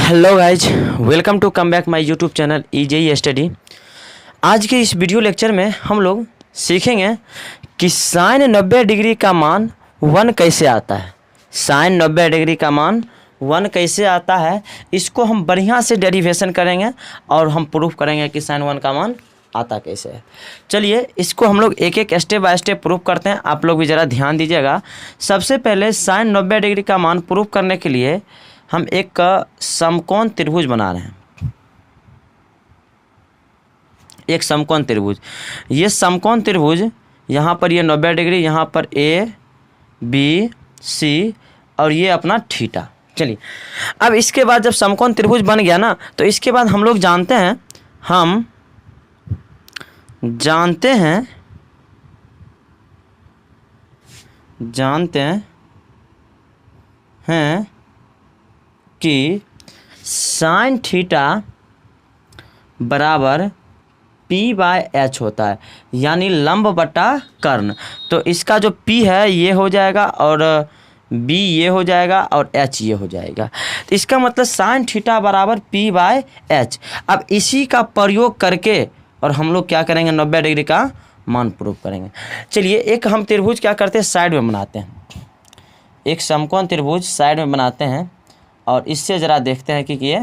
Hello guys, welcome to come back my YouTube channel EJE study. आज के इस video lecture में हम लोग सीखेंगे कि साइन 90 डिग्री का मान 1 कैसे आता है। साइन 90 डिग्री का मान 1 कैसे आता है, इसको हम बढ़िया से डेरिवेशन करेंगे और हम प्रूफ करेंगे कि साइन 1 का मान आता कैसे है। चलिए इसको हम लोग एक एक स्टेप बाय स्टेप प्रूफ करते हैं। आप लोग भी ज़रा ध्यान दीजिएगा। सबसे पहले साइन 90 डिग्री का मान प्रूफ करने के लिए हम एक समकोण त्रिभुज बना रहे हैं। एक समकोण त्रिभुज, ये समकोण त्रिभुज यहाँ पर ये 90 डिग्री, यहाँ पर ए बी सी और ये अपना थीटा। चलिए अब इसके बाद जब समकोण त्रिभुज बन गया ना, तो इसके बाद हम लोग जानते हैं कि साइन थीटा बराबर पी बाय एच होता है, यानी लंब बटा कर्ण। तो इसका जो पी है ये हो जाएगा और बी ये हो जाएगा और एच ये हो जाएगा। तो इसका मतलब साइन थीटा बराबर पी बाय एच। अब इसी का प्रयोग करके और हम लोग क्या करेंगे, 90 डिग्री का मान प्रूफ करेंगे। चलिए एक हम त्रिभुज क्या करते हैं, साइड में बनाते हैं। एक समकोण त्रिभुज साइड में बनाते हैं और इससे ज़रा देखते हैं कि ये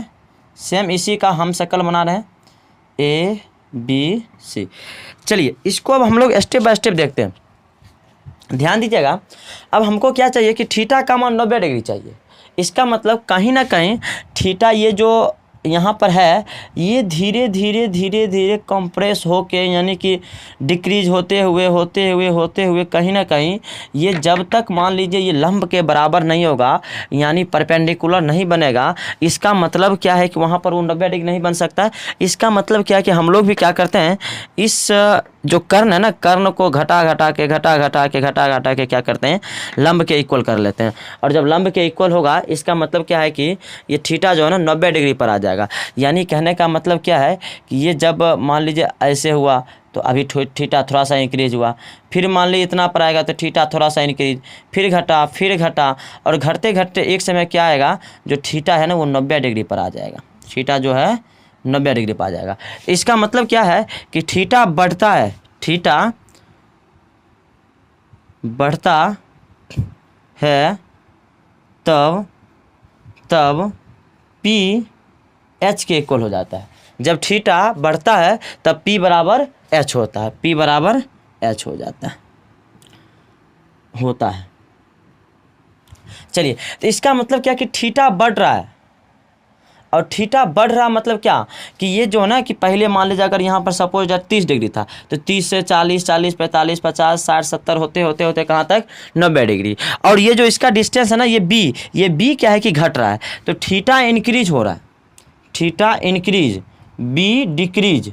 सेम इसी का हम शक्ल बना रहे हैं, ए बी सी। चलिए इसको अब हम लोग स्टेप बाय स्टेप देखते हैं। ध्यान दीजिएगा। अब हमको क्या चाहिए कि थीटा का मान 90 डिग्री चाहिए। इसका मतलब कहीं ना कहीं थीटा ये जो यहाँ पर है ये धीरे धीरे कंप्रेस होके, यानी कि डिक्रीज होते हुए कहीं ना कहीं ये जब तक मान लीजिए ये लंब के बराबर नहीं होगा, यानी परपेंडिकुलर नहीं बनेगा। इसका मतलब क्या है कि वहाँ पर वो 90 डिग्री नहीं बन सकता है। इसका मतलब क्या है कि हम लोग भी क्या करते हैं, इस जो कर्ण है ना, कर्ण को घटा घटा के क्या करते हैं, लंब के इक्वल कर लेते हैं। और जब लंब के इक्वल होगा, इसका मतलब क्या है कि ये थीटा जो है ना 90 डिग्री पर आ जाएगा। यानी कहने का मतलब क्या है कि ये जब मान लीजिए ऐसे हुआ तो अभी थीटा थोड़ा सा इंक्रीज हुआ, फिर मान लीजिए इतना पर आएगा तो थीटा थोड़ा सा इंक्रीज, फिर घटा और घटते घटते एक समय क्या आएगा, जो थीटा है ना वो 90 डिग्री पर आ जाएगा। थीटा जो है 90 डिग्री पर आ जाएगा। इसका मतलब क्या है कि थीटा बढ़ता है, थीटा बढ़ता है तब पी एच के इक्वल हो जाता है। जब थीटा बढ़ता है तब पी बराबर एच होता है, पी बराबर एच हो जाता है, होता है। चलिए तो इसका मतलब क्या कि थीटा बढ़ रहा है, और थीटा बढ़ रहा मतलब क्या कि ये जो है ना कि पहले मान लीजिए अगर यहाँ पर सपोज 30 डिग्री था तो 30 से 40 45 50 60 70 होते कहाँ तक, 90 डिग्री। और ये जो इसका डिस्टेंस है ना, ये बी क्या है कि घट रहा है। तो थीटा इंक्रीज हो रहा है, थीटा इंक्रीज, बी डिक्रीज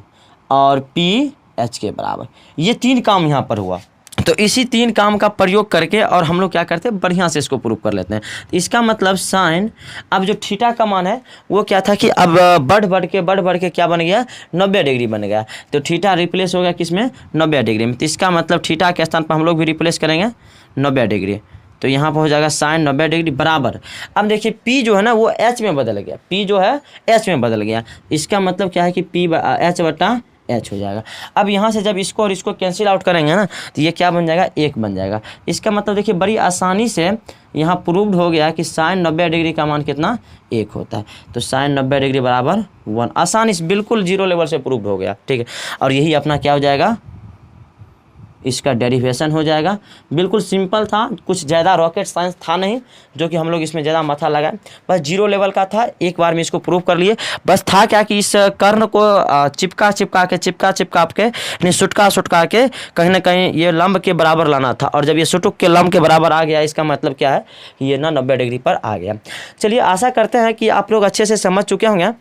और पी एच के बराबर। ये 3 काम यहाँ पर हुआ। तो इसी 3 काम का प्रयोग करके और हम लोग क्या करते हैं, बढ़िया से इसको प्रूफ कर लेते हैं। इसका मतलब साइन, अब जो थीटा का मान है वो क्या था कि अब बढ़ के क्या बन गया, 90 डिग्री बन गया। तो थीटा रिप्लेस हो गया किसमें, 90 डिग्री में। तो इसका मतलब थीटा के स्थान पर हम लोग भी रिप्लेस करेंगे 90 डिग्री। तो यहाँ पर हो जाएगा साइन 90 डिग्री बराबर। अब देखिए पी जो है ना वो एच में बदल गया, पी जो है एच में बदल गया। इसका मतलब क्या है कि पी एच बटा एच हो जाएगा। अब यहाँ से जब इसको और इसको कैंसिल आउट करेंगे ना, तो ये क्या बन जाएगा, 1 बन जाएगा। इसका मतलब देखिए बड़ी आसानी से यहाँ प्रूव्ड हो गया कि साइन 90 डिग्री का मान कितना, 1 होता है। तो साइन 90 डिग्री बराबर 1, आसानी से बिल्कुल 0 लेवल से प्रूव्ड हो गया। ठीक है, और यही अपना क्या हो जाएगा, इसका डेरिवेशन हो जाएगा। बिल्कुल सिंपल था, कुछ ज़्यादा रॉकेट साइंस था नहीं जो कि हम लोग इसमें ज़्यादा माथा लगाए, बस 0 लेवल का था। एक बार में इसको प्रूव कर लिए। बस था क्या कि इस कर्ण को चिपका के यानी सुटका के कहीं ना कहीं ये लंब के बराबर लाना था। और जब ये सुटुक के लंब के बराबर आ गया, इसका मतलब क्या है कि ये ना 90 डिग्री पर आ गया। चलिए आशा करते हैं कि आप लोग अच्छे से समझ चुके होंगे।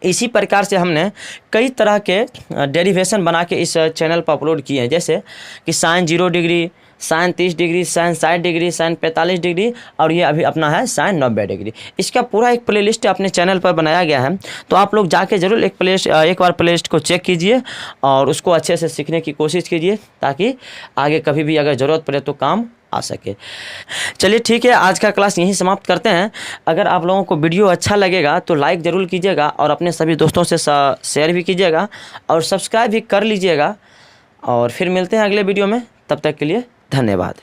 इसी प्रकार से हमने कई तरह के डेरिवेशन बना के इस चैनल पर अपलोड किए हैं, जैसे कि sine 0 degree, sine 30 degree, sine 60 degree, sine 45 degree और ये अभी अपना है साइन 90 डिग्री। इसका पूरा एक प्लेलिस्ट अपने चैनल पर बनाया गया है, तो आप लोग जाके ज़रूर एक बार प्लेलिस्ट को चेक कीजिए और उसको अच्छे से सीखने की कोशिश कीजिए, ताकि आगे कभी भी अगर ज़रूरत पड़े तो काम आ सके। चलिए ठीक है, आज का क्लास यहीं समाप्त करते हैं। अगर आप लोगों को वीडियो अच्छा लगेगा तो लाइक ज़रूर कीजिएगा और अपने सभी दोस्तों से शेयर भी कीजिएगा और सब्सक्राइब भी कर लीजिएगा। और फिर मिलते हैं अगले वीडियो में, तब तक के लिए धन्यवाद।